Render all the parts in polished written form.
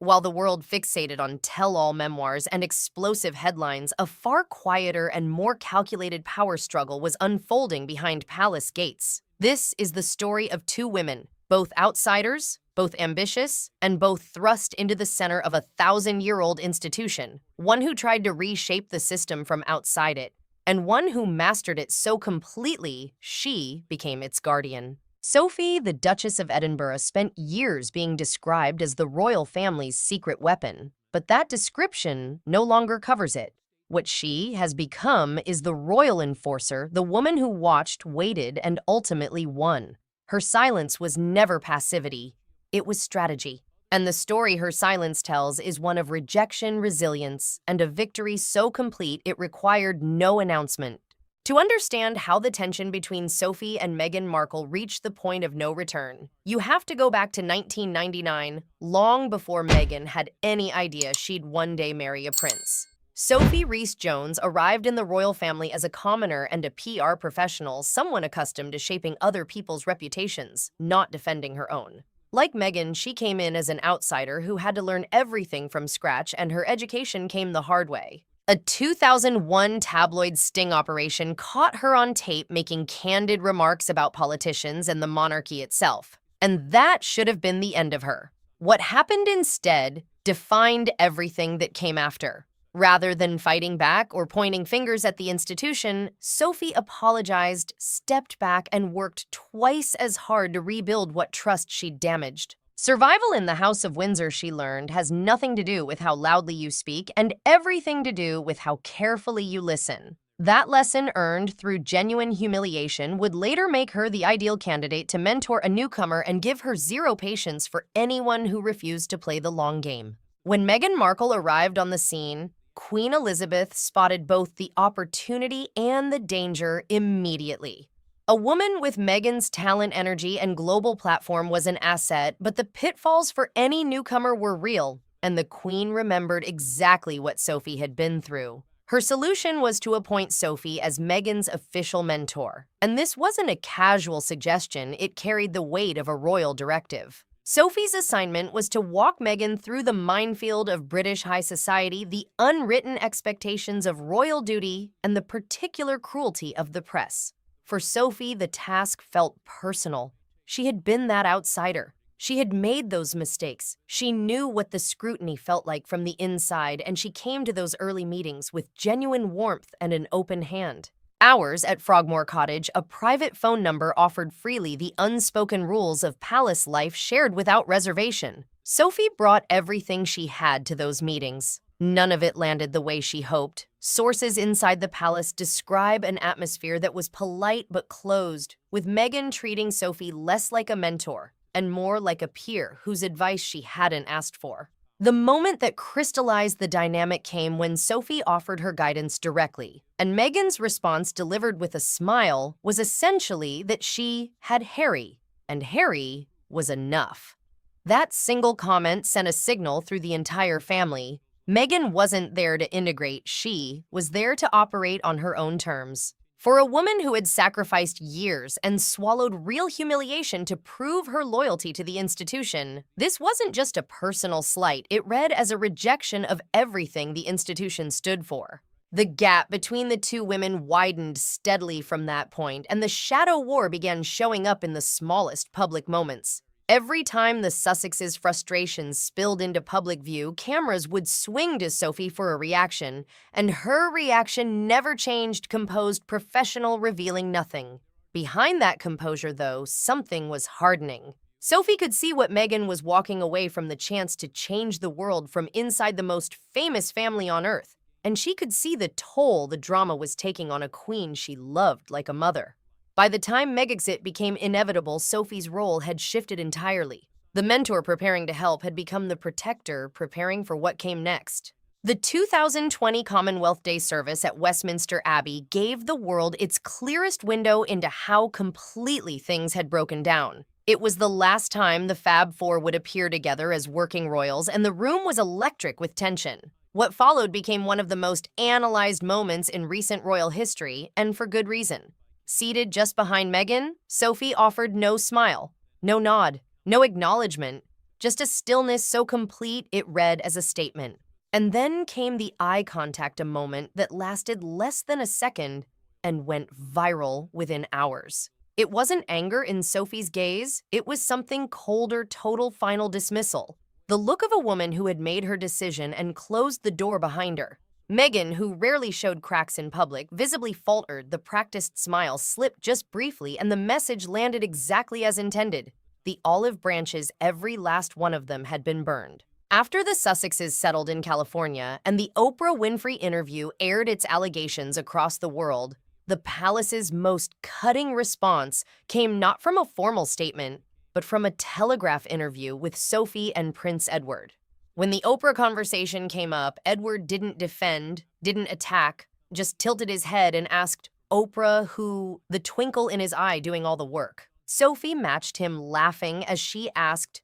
While the world fixated on tell-all memoirs and explosive headlines, a far quieter and more calculated power struggle was unfolding behind palace gates. This is the story of two women, both outsiders, both ambitious, and both thrust into the center of a thousand-year-old institution, one who tried to reshape the system from outside it, and one who mastered it so completely she became its guardian. Sophie, the Duchess of Edinburgh, spent years being described as the royal family's secret weapon, but that description no longer covers it. What she has become is the royal enforcer, the woman who watched, waited, and ultimately won. Her silence was never passivity, it was strategy. And the story her silence tells is one of rejection, resilience, and a victory so complete it required no announcement. To understand how the tension between Sophie and Meghan Markle reached the point of no return, you have to go back to 1999, long before Meghan had any idea she'd one day marry a prince. Sophie Rees-Jones arrived in the royal family as a commoner and a PR professional, someone accustomed to shaping other people's reputations, not defending her own. Like Meghan, she came in as an outsider who had to learn everything from scratch, and her education came the hard way. A 2001 tabloid sting operation caught her on tape making candid remarks about politicians and the monarchy itself. And that should have been the end of her. What happened instead defined everything that came after. Rather than fighting back or pointing fingers at the institution, Sophie apologized, stepped back, and worked twice as hard to rebuild what trust she'd damaged. Survival in the House of Windsor, she learned, has nothing to do with how loudly you speak and everything to do with how carefully you listen. That lesson, earned through genuine humiliation, would later make her the ideal candidate to mentor a newcomer and give her zero patience for anyone who refused to play the long game. When Meghan Markle arrived on the scene, Queen Elizabeth spotted both the opportunity and the danger immediately. A woman with Meghan's talent, energy, and global platform was an asset, but the pitfalls for any newcomer were real, and the Queen remembered exactly what Sophie had been through. Her solution was to appoint Sophie as Meghan's official mentor, and this wasn't a casual suggestion, it carried the weight of a royal directive. Sophie's assignment was to walk Meghan through the minefield of British high society, the unwritten expectations of royal duty, and the particular cruelty of the press. For Sophie, the task felt personal. She had been that outsider. She had made those mistakes. She knew what the scrutiny felt like from the inside, and she came to those early meetings with genuine warmth and an open hand. Hours at Frogmore Cottage, a private phone number offered freely the unspoken rules of palace life shared without reservation. Sophie brought everything she had to those meetings. None of it landed the way she hoped. Sources inside the palace describe an atmosphere that was polite but closed, with Meghan treating Sophie less like a mentor and more like a peer whose advice she hadn't asked for. The moment that crystallized the dynamic came when Sophie offered her guidance directly, and Meghan's response, delivered with a smile, was essentially that she had Harry, and Harry was enough. That single comment sent a signal through the entire family. Meghan wasn't there to integrate, she was there to operate on her own terms. For a woman who had sacrificed years and swallowed real humiliation to prove her loyalty to the institution, this wasn't just a personal slight, it read as a rejection of everything the institution stood for. The gap between the two women widened steadily from that point, and the shadow war began showing up in the smallest public moments. Every time the Sussexes' frustrations spilled into public view, cameras would swing to Sophie for a reaction, and her reaction never changed, composed, professional, revealing nothing. Behind that composure, though, something was hardening. Sophie could see what Meghan was walking away from, the chance to change the world from inside the most famous family on earth, and she could see the toll the drama was taking on a queen she loved like a mother. By the time Megxit became inevitable, Sophie's role had shifted entirely. The mentor preparing to help had become the protector preparing for what came next. The 2020 Commonwealth Day service at Westminster Abbey gave the world its clearest window into how completely things had broken down. It was the last time the Fab Four would appear together as working royals, and the room was electric with tension. What followed became one of the most analyzed moments in recent royal history, and for good reason. Seated just behind Meghan, Sophie offered no smile, no nod, no acknowledgement, just a stillness so complete it read as a statement. And then came the eye contact, a moment that lasted less than a second and went viral within hours. It wasn't anger in Sophie's gaze, it was something colder, total final dismissal. The look of a woman who had made her decision and closed the door behind her. Meghan, who rarely showed cracks in public, visibly faltered, the practiced smile slipped just briefly, and the message landed exactly as intended. The olive branches, every last one of them, had been burned. After the Sussexes settled in California and the Oprah Winfrey interview aired its allegations across the world, the palace's most cutting response came not from a formal statement, but from a Telegraph interview with Sophie and Prince Edward. When the Oprah conversation came up, Edward didn't defend, didn't attack, just tilted his head and asked Oprah who, the twinkle in his eye doing all the work. Sophie matched him, laughing as she asked,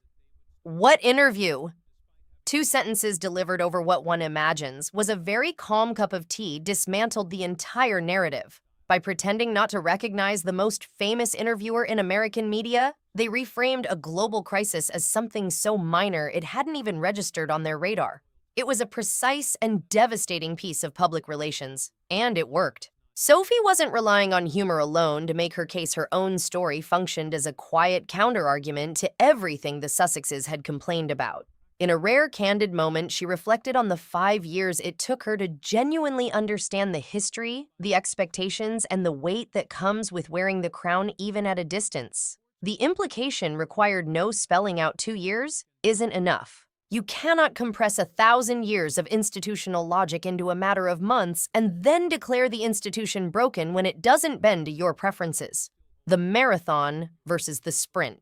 "What interview?" 2 sentences delivered over what one imagines was a very calm cup of tea dismantled the entire narrative. By pretending not to recognize the most famous interviewer in American media, they reframed a global crisis as something so minor it hadn't even registered on their radar. It was a precise and devastating piece of public relations, and it worked. Sophie wasn't relying on humor alone to make her case. Her own story functioned as a quiet counterargument to everything the Sussexes had complained about. In a rare, candid moment, she reflected on the 5 years it took her to genuinely understand the history, the expectations, and the weight that comes with wearing the crown even at a distance. The implication required no spelling out 2 years isn't enough. You cannot compress 1,000 years of institutional logic into a matter of months and then declare the institution broken when it doesn't bend to your preferences. The marathon versus the sprint.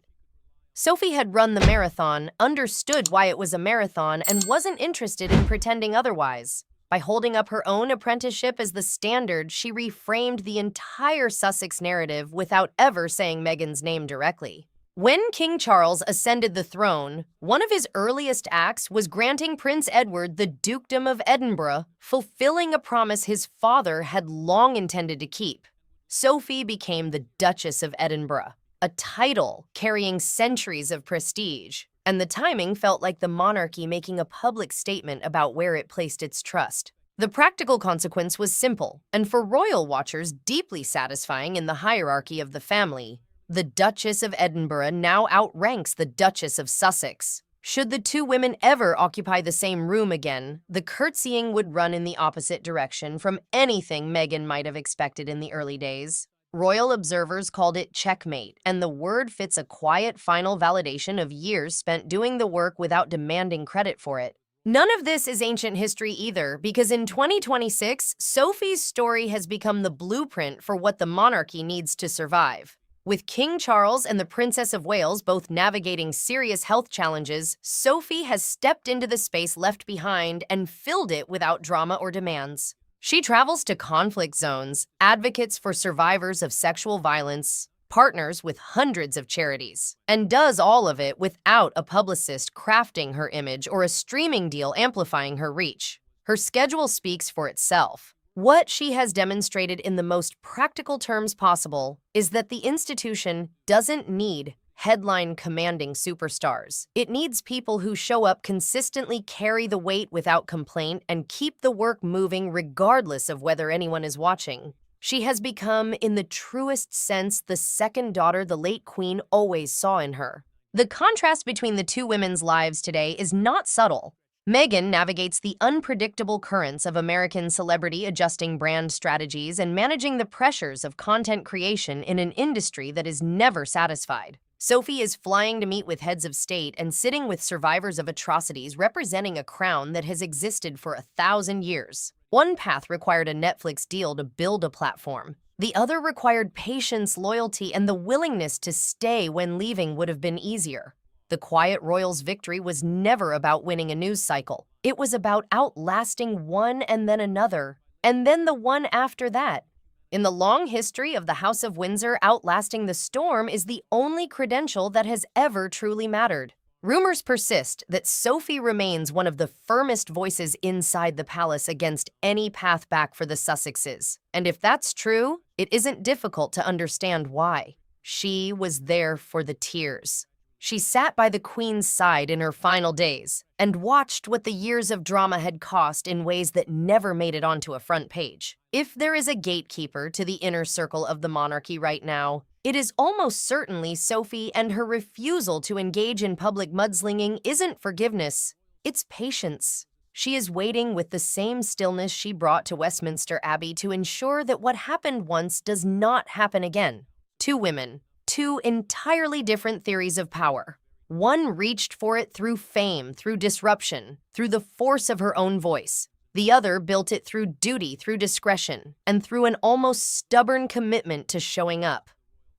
Sophie had run the marathon, understood why it was a marathon, and wasn't interested in pretending otherwise. By holding up her own apprenticeship as the standard, she reframed the entire Sussex narrative without ever saying Meghan's name directly. When King Charles ascended the throne, one of his earliest acts was granting Prince Edward the Dukedom of Edinburgh, fulfilling a promise his father had long intended to keep. Sophie became the Duchess of Edinburgh, a title carrying centuries of prestige, and the timing felt like the monarchy making a public statement about where it placed its trust. The practical consequence was simple, and for royal watchers deeply satisfying in the hierarchy of the family. The Duchess of Edinburgh now outranks the Duchess of Sussex. Should the 2 women ever occupy the same room again, the curtsying would run in the opposite direction from anything Meghan might have expected in the early days. Royal observers called it checkmate, and the word fits a quiet final validation of years spent doing the work without demanding credit for it. None of this is ancient history either, because in 2026, Sophie's story has become the blueprint for what the monarchy needs to survive. With King Charles and the Princess of Wales both navigating serious health challenges, Sophie has stepped into the space left behind and filled it without drama or demands. She travels to conflict zones, advocates for survivors of sexual violence, partners with hundreds of charities, and does all of it without a publicist crafting her image or a streaming deal amplifying her reach. Her schedule speaks for itself. What she has demonstrated in the most practical terms possible is that the institution doesn't need headline-commanding superstars. It needs people who show up consistently, carry the weight without complaint, and keep the work moving regardless of whether anyone is watching. She has become, in the truest sense, the second daughter the late Queen always saw in her. The contrast between the 2 women's lives today is not subtle. Meghan navigates the unpredictable currents of American celebrity, adjusting brand strategies and managing the pressures of content creation in an industry that is never satisfied. Sophie is flying to meet with heads of state and sitting with survivors of atrocities, representing a crown that has existed for 1,000 years. One path required a Netflix deal to build a platform. The other required patience, loyalty, and the willingness to stay when leaving would have been easier. The quiet royal's victory was never about winning a news cycle. It was about outlasting one and then another, and then the one after that. In the long history of the House of Windsor, outlasting the storm is the only credential that has ever truly mattered. Rumors persist that Sophie remains one of the firmest voices inside the palace against any path back for the Sussexes. And if that's true, it isn't difficult to understand why. She was there for the tears. She sat by the Queen's side in her final days and watched what the years of drama had cost in ways that never made it onto a front page. If there is a gatekeeper to the inner circle of the monarchy right now, it is almost certainly Sophie, and her refusal to engage in public mudslinging isn't forgiveness, it's patience. She is waiting with the same stillness she brought to Westminster Abbey to ensure that what happened once does not happen again. Two women, two entirely different theories of power. One reached for it through fame, through disruption, through the force of her own voice. The other built it through duty, through discretion, and through an almost stubborn commitment to showing up.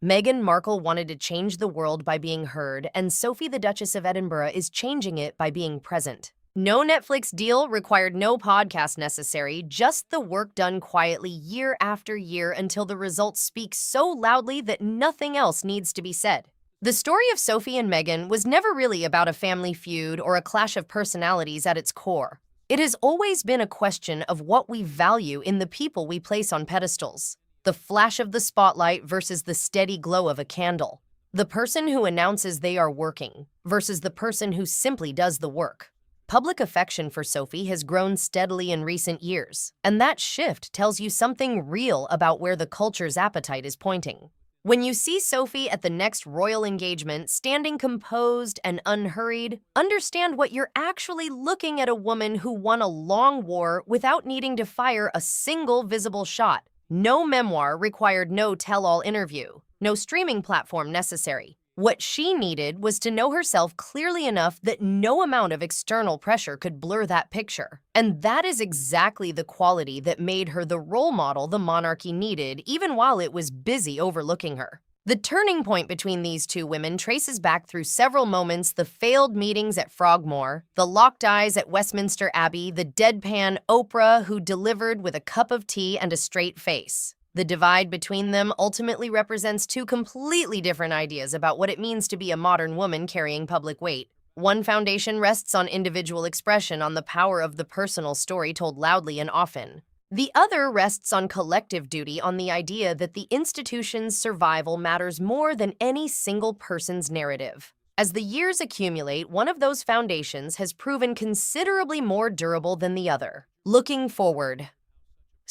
Meghan Markle wanted to change the world by being heard, and Sophie, the Duchess of Edinburgh, is changing it by being present. No Netflix deal required, no podcast necessary, just the work done quietly year after year until the results speak so loudly that nothing else needs to be said. The story of Sophie and Meghan was never really about a family feud or a clash of personalities at its core. It has always been a question of what we value in the people we place on pedestals. The flash of the spotlight versus the steady glow of a candle. The person who announces they are working versus the person who simply does the work. Public affection for Sophie has grown steadily in recent years, and that shift tells you something real about where the culture's appetite is pointing. When you see Sophie at the next royal engagement, standing composed and unhurried, understand what you're actually looking at: a woman who won a long war without needing to fire a single visible shot. No memoir required, no tell-all interview, no streaming platform necessary. What she needed was to know herself clearly enough that no amount of external pressure could blur that picture. And that is exactly the quality that made her the role model the monarchy needed, even while it was busy overlooking her. The turning point between these two women traces back through several moments: the failed meetings at Frogmore, the locked eyes at Westminster Abbey, the deadpan Oprah who delivered with a cup of tea and a straight face. The divide between them ultimately represents two completely different ideas about what it means to be a modern woman carrying public weight. One foundation rests on individual expression, on the power of the personal story told loudly and often. The other rests on collective duty, on the idea that the institution's survival matters more than any single person's narrative. As the years accumulate, one of those foundations has proven considerably more durable than the other. Looking forward,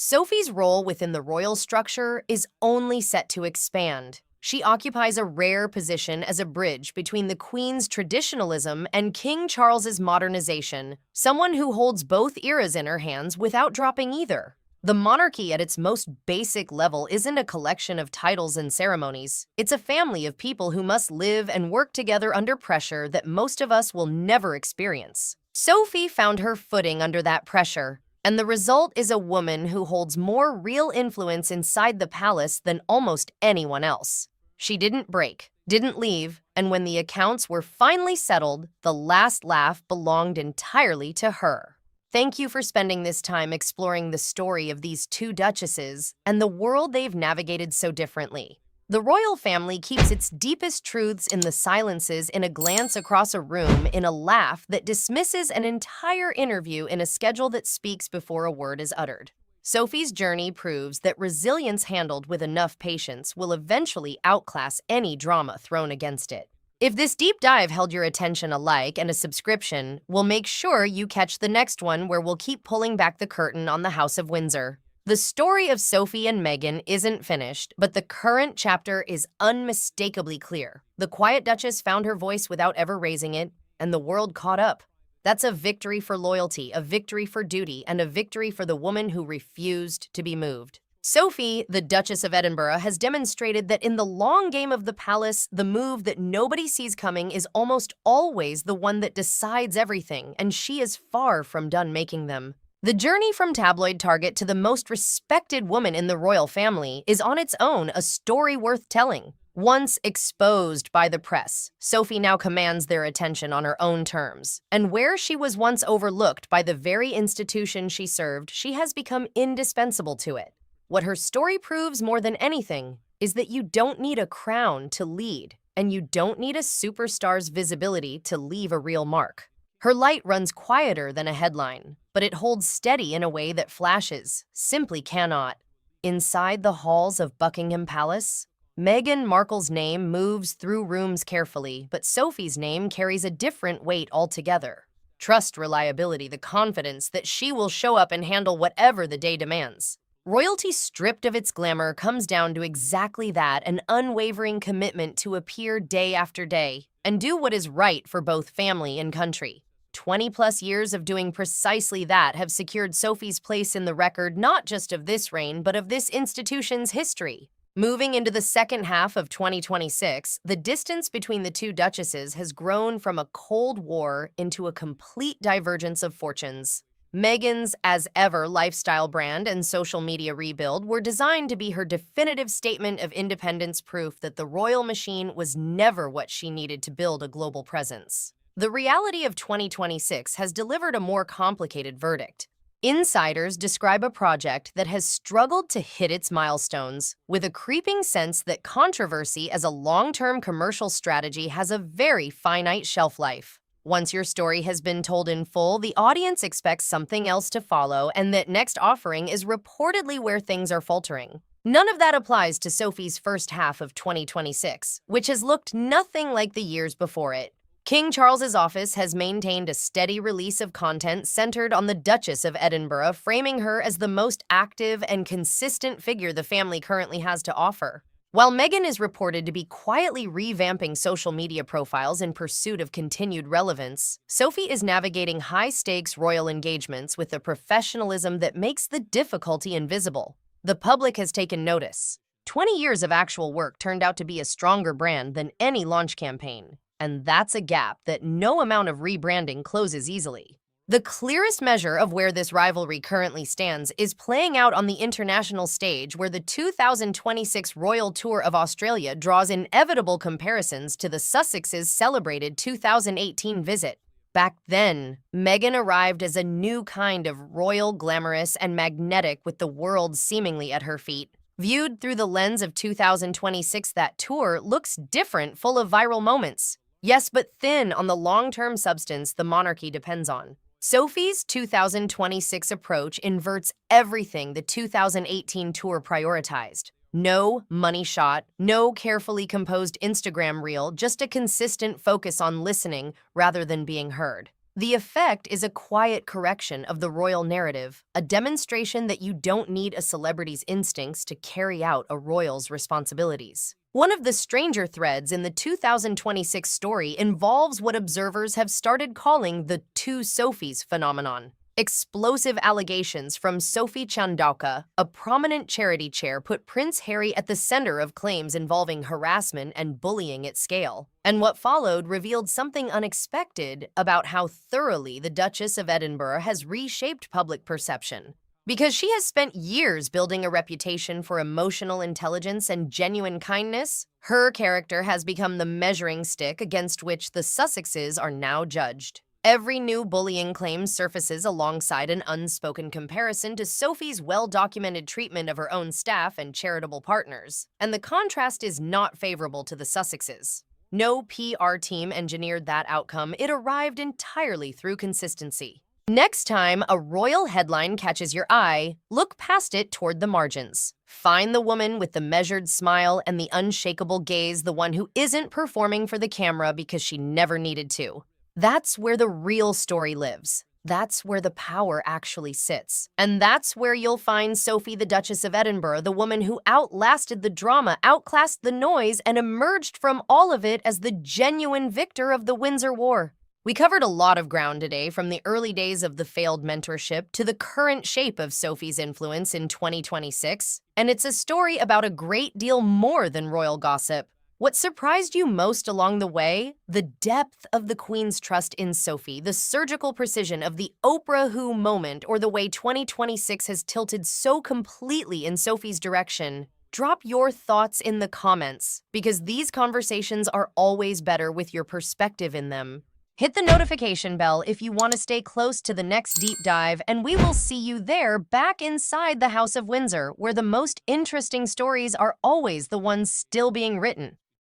Sophie's role within the royal structure is only set to expand. She occupies a rare position as a bridge between the Queen's traditionalism and King Charles's modernization, someone who holds both eras in her hands without dropping either. The monarchy at its most basic level isn't a collection of titles and ceremonies. It's a family of people who must live and work together under pressure that most of us will never experience. Sophie found her footing under that pressure, and the result is a woman who holds more real influence inside the palace than almost anyone else. She didn't break, didn't leave, and when the accounts were finally settled, the last laugh belonged entirely to her. Thank you for spending this time exploring the story of these two duchesses and the world they've navigated so differently. The royal family keeps its deepest truths in the silences, in a glance across a room, in a laugh that dismisses an entire interview, in a schedule that speaks before a word is uttered. Sophie's journey proves that resilience handled with enough patience will eventually outclass any drama thrown against it. If this deep dive held your attention, a like and a subscription will make sure you catch the next one, where we'll keep pulling back the curtain on the House of Windsor. The story of Sophie and Meghan isn't finished, but the current chapter is unmistakably clear. The quiet Duchess found her voice without ever raising it, and the world caught up. That's a victory for loyalty, a victory for duty, and a victory for the woman who refused to be moved. Sophie, the Duchess of Edinburgh, has demonstrated that in the long game of the palace, the move that nobody sees coming is almost always the one that decides everything, and she is far from done making them. The journey from tabloid target to the most respected woman in the royal family is on its own a story worth telling. Once exposed by the press, Sophie now commands their attention on her own terms. And where she was once overlooked by the very institution she served, she has become indispensable to it. What her story proves more than anything is that you don't need a crown to lead, and you don't need a superstar's visibility to leave a real mark. Her light runs quieter than a headline, but it holds steady in a way that flashes simply cannot. Inside the halls of Buckingham Palace, Meghan Markle's name moves through rooms carefully, but Sophie's name carries a different weight altogether. Trust reliability, the confidence that she will show up and handle whatever the day demands. Royalty stripped of its glamour comes down to exactly that, an unwavering commitment to appear day after day and do what is right for both family and country. 20-plus years of doing precisely that have secured Sophie's place in the record not just of this reign, but of this institution's history. Moving into the second half of 2026, the distance between the two duchesses has grown from a cold war into a complete divergence of fortunes. Meghan's as-ever lifestyle brand and social media rebuild were designed to be her definitive statement of independence, proof that the royal machine was never what she needed to build a global presence. The reality of 2026 has delivered a more complicated verdict. Insiders describe a project that has struggled to hit its milestones, with a creeping sense that controversy as a long-term commercial strategy has a very finite shelf life. Once your story has been told in full, the audience expects something else to follow, and that next offering is reportedly where things are faltering. None of that applies to Sophie's first half of 2026, which has looked nothing like the years before it. King Charles's office has maintained a steady release of content centered on the Duchess of Edinburgh, framing her as the most active and consistent figure the family currently has to offer. While Meghan is reported to be quietly revamping social media profiles in pursuit of continued relevance, Sophie is navigating high-stakes royal engagements with a professionalism that makes the difficulty invisible. The public has taken notice. 20 years of actual work turned out to be a stronger brand than any launch campaign. And that's a gap that no amount of rebranding closes easily. The clearest measure of where this rivalry currently stands is playing out on the international stage, where the 2026 Royal Tour of Australia draws inevitable comparisons to the Sussexes' celebrated 2018 visit. Back then, Meghan arrived as a new kind of royal, glamorous, and magnetic, with the world seemingly at her feet. Viewed through the lens of 2026, that tour looks different, full of viral moments. Yes, but thin on the long-term substance the monarchy depends on. Sophie's 2026 approach inverts everything the 2018 tour prioritized. No money shot, no carefully composed Instagram reel, just a consistent focus on listening rather than being heard. The effect is a quiet correction of the royal narrative, a demonstration that you don't need a celebrity's instincts to carry out a royal's responsibilities. One of the stranger threads in the 2026 story involves what observers have started calling the two Sophies phenomenon. Explosive allegations from Sophie Chandauka, a prominent charity chair, put Prince Harry at the center of claims involving harassment and bullying at scale. And what followed revealed something unexpected about how thoroughly the Duchess of Edinburgh has reshaped public perception. Because she has spent years building a reputation for emotional intelligence and genuine kindness, her character has become the measuring stick against which the Sussexes are now judged. Every new bullying claim surfaces alongside an unspoken comparison to Sophie's well-documented treatment of her own staff and charitable partners, and the contrast is not favorable to the Sussexes. No PR team engineered that outcome, it arrived entirely through consistency. Next time a royal headline catches your eye, look past it toward the margins. Find the woman with the measured smile and the unshakable gaze, the one who isn't performing for the camera because she never needed to. That's where the real story lives. That's where the power actually sits. And that's where you'll find Sophie, the Duchess of Edinburgh, the woman who outlasted the drama, outclassed the noise, and emerged from all of it as the genuine victor of the Windsor War. We covered a lot of ground today, from the early days of the failed mentorship to the current shape of Sophie's influence in 2026. And it's a story about a great deal more than royal gossip. What surprised you most along the way? The depth of the Queen's trust in Sophie, the surgical precision of the Oprah Who moment, or the way 2026 has tilted so completely in Sophie's direction. Drop your thoughts in the comments, because these conversations are always better with your perspective in them. Hit the notification bell if you want to stay close to the next deep dive, and we will see you there, back inside the House of Windsor, where the most interesting stories are always the ones still being written.